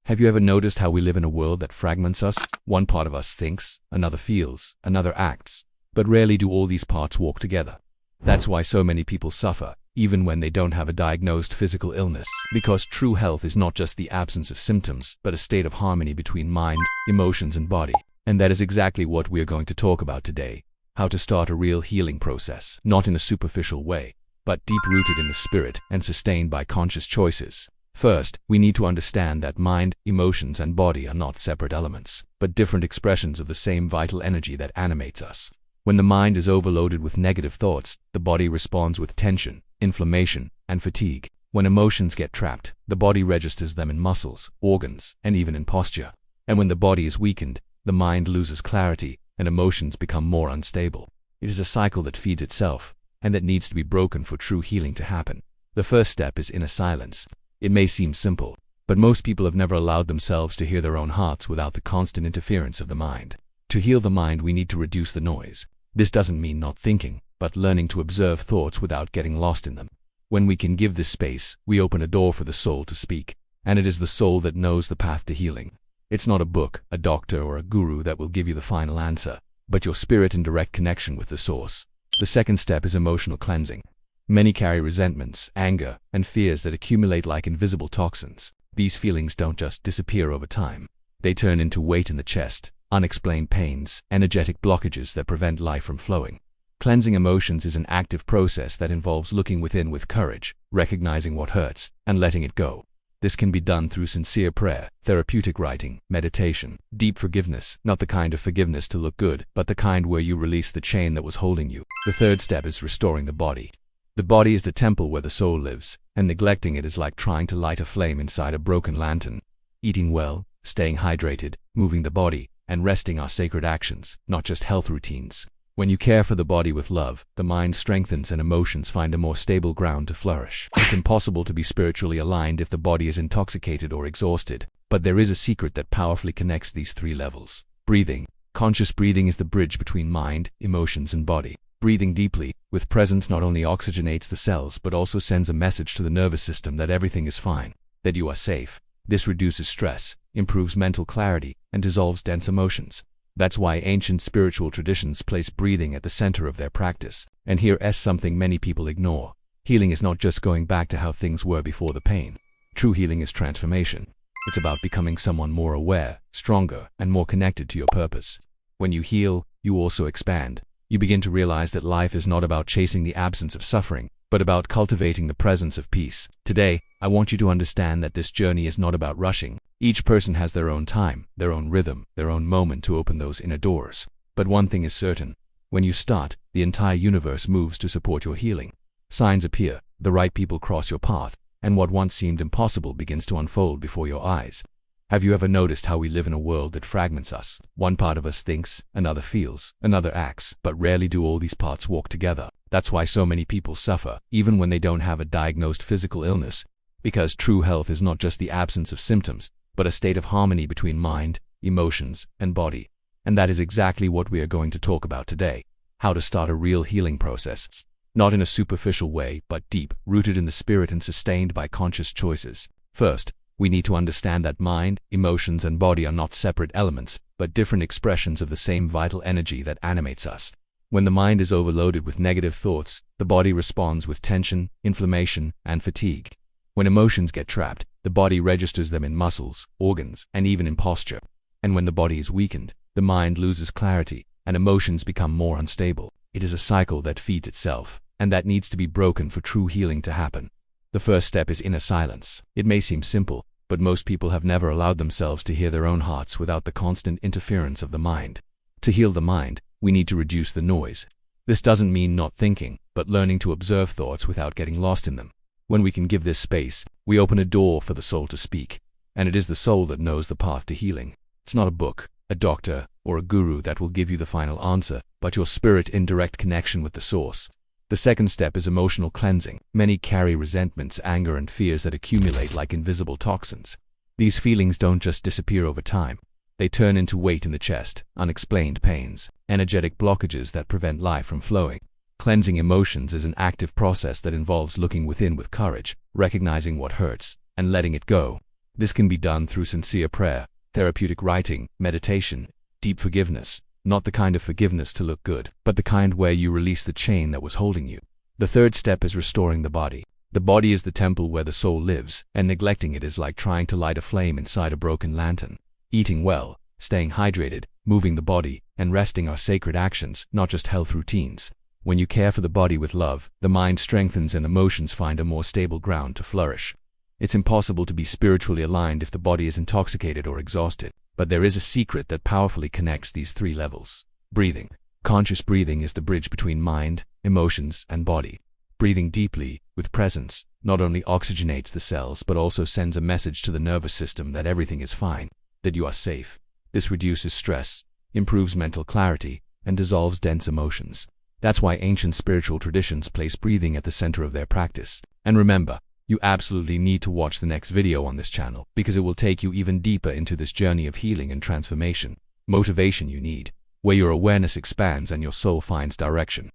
Have you ever noticed how we live in a world that fragments us? One part of us thinks, another feels, another acts, but rarely do all these parts walk together. That's why so many people suffer, even when they don't have a diagnosed physical illness. Because true health is not just the absence of symptoms, but a state of harmony between mind, emotions, and body. And that is exactly what we are going to talk about today. How to start a real healing process, not in a superficial way, but deep-rooted in the spirit and sustained by conscious choices. First, we need to understand that mind, emotions, and body are not separate elements, but different expressions of the same vital energy that animates us. When the mind is overloaded with negative thoughts, the body responds with tension, inflammation, and fatigue. When emotions get trapped, the body registers them in muscles, organs, and even in posture. And when the body is weakened, the mind loses clarity, and emotions become more unstable. It is a cycle that feeds itself, and that needs to be broken for true healing to happen. The first step is inner silence. It may seem simple, but most people have never allowed themselves to hear their own hearts without the constant interference of the mind. To heal the mind, we need to reduce the noise. This doesn't mean not thinking, but learning to observe thoughts without getting lost in them. When we can give this space, we open a door for the soul to speak, and it is the soul that knows the path to healing. It's not a book, a doctor, or a guru that will give you the final answer, but your spirit in direct connection with the source. The second step is emotional cleansing. Many carry resentments, anger, and fears that accumulate like invisible toxins. These feelings don't just disappear over time. They turn into weight in the chest, unexplained pains, energetic blockages that prevent life from flowing. Cleansing emotions is an active process that involves looking within with courage, recognizing what hurts, and letting it go. This can be done through sincere prayer, therapeutic writing, meditation, deep forgiveness, not the kind of forgiveness to look good, but the kind where you release the chain that was holding you. The third step is restoring the body. The body is the temple where the soul lives, and neglecting it is like trying to light a flame inside a broken lantern. Eating well, staying hydrated, moving the body, and resting are sacred actions, not just health routines. When you care for the body with love, the mind strengthens and emotions find a more stable ground to flourish. It's impossible to be spiritually aligned if the body is intoxicated or exhausted, but there is a secret that powerfully connects these three levels. Breathing. Conscious breathing is the bridge between mind, emotions, and body. Breathing deeply, with presence, not only oxygenates the cells but also sends a message to the nervous system that everything is fine, that you are safe. This reduces stress, improves mental clarity, and dissolves dense emotions. That's why ancient spiritual traditions place breathing at the center of their practice. And here is something many people ignore. Healing is not just going back to how things were before the pain. True healing is transformation. It's about becoming someone more aware, stronger, and more connected to your purpose. When you heal, you also expand. You begin to realize that life is not about chasing the absence of suffering, but about cultivating the presence of peace. Today, I want you to understand that this journey is not about rushing. Each person has their own time, their own rhythm, their own moment to open those inner doors. But one thing is certain. When you start, the entire universe moves to support your healing. Signs appear, the right people cross your path, and what once seemed impossible begins to unfold before your eyes. Have you ever noticed how we live in a world that fragments us? One part of us thinks, another feels, another acts, but rarely do all these parts walk together. That's why so many people suffer, even when they don't have a diagnosed physical illness. Because true health is not just the absence of symptoms, but a state of harmony between mind, emotions, and body. And that is exactly what we are going to talk about today. How to start a real healing process. Not in a superficial way, but deep, rooted in the spirit and sustained by conscious choices. First, we need to understand that mind, emotions, and body are not separate elements, but different expressions of the same vital energy that animates us. When the mind is overloaded with negative thoughts, the body responds with tension, inflammation, and fatigue. When emotions get trapped, the body registers them in muscles, organs, and even in posture. And when the body is weakened, the mind loses clarity, and emotions become more unstable. It is a cycle that feeds itself, and that needs to be broken for true healing to happen. The first step is inner silence. It may seem simple, but most people have never allowed themselves to hear their own hearts without the constant interference of the mind. To heal the mind, we need to reduce the noise. This doesn't mean not thinking, but learning to observe thoughts without getting lost in them. When we can give this space, we open a door for the soul to speak, and it is the soul that knows the path to healing. It's not a book, a doctor, or a guru that will give you the final answer, but your spirit in direct connection with the source. The second step is emotional cleansing. Many carry resentments, anger, and fears that accumulate like invisible toxins. These feelings don't just disappear over time. They turn into weight in the chest, unexplained pains, energetic blockages that prevent life from flowing. Cleansing emotions is an active process that involves looking within with courage, recognizing what hurts, and letting it go. This can be done through sincere prayer, therapeutic writing, meditation, deep forgiveness, not the kind of forgiveness to look good, but the kind where you release the chain that was holding you. The third step is restoring the body. The body is the temple where the soul lives, and neglecting it is like trying to light a flame inside a broken lantern. Eating well, staying hydrated, moving the body, and resting are sacred actions, not just health routines. When you care for the body with love, the mind strengthens and emotions find a more stable ground to flourish. It's impossible to be spiritually aligned if the body is intoxicated or exhausted, but there is a secret that powerfully connects these three levels. Breathing. Conscious breathing is the bridge between mind, emotions, and body. Breathing deeply, with presence, not only oxygenates the cells but also sends a message to the nervous system that everything is fine, that you are safe. This reduces stress, improves mental clarity, and dissolves dense emotions. That's why ancient spiritual traditions place breathing at the center of their practice. And remember, you absolutely need to watch the next video on this channel because it will take you even deeper into this journey of healing and transformation. Motivation you need, where your awareness expands and your soul finds direction.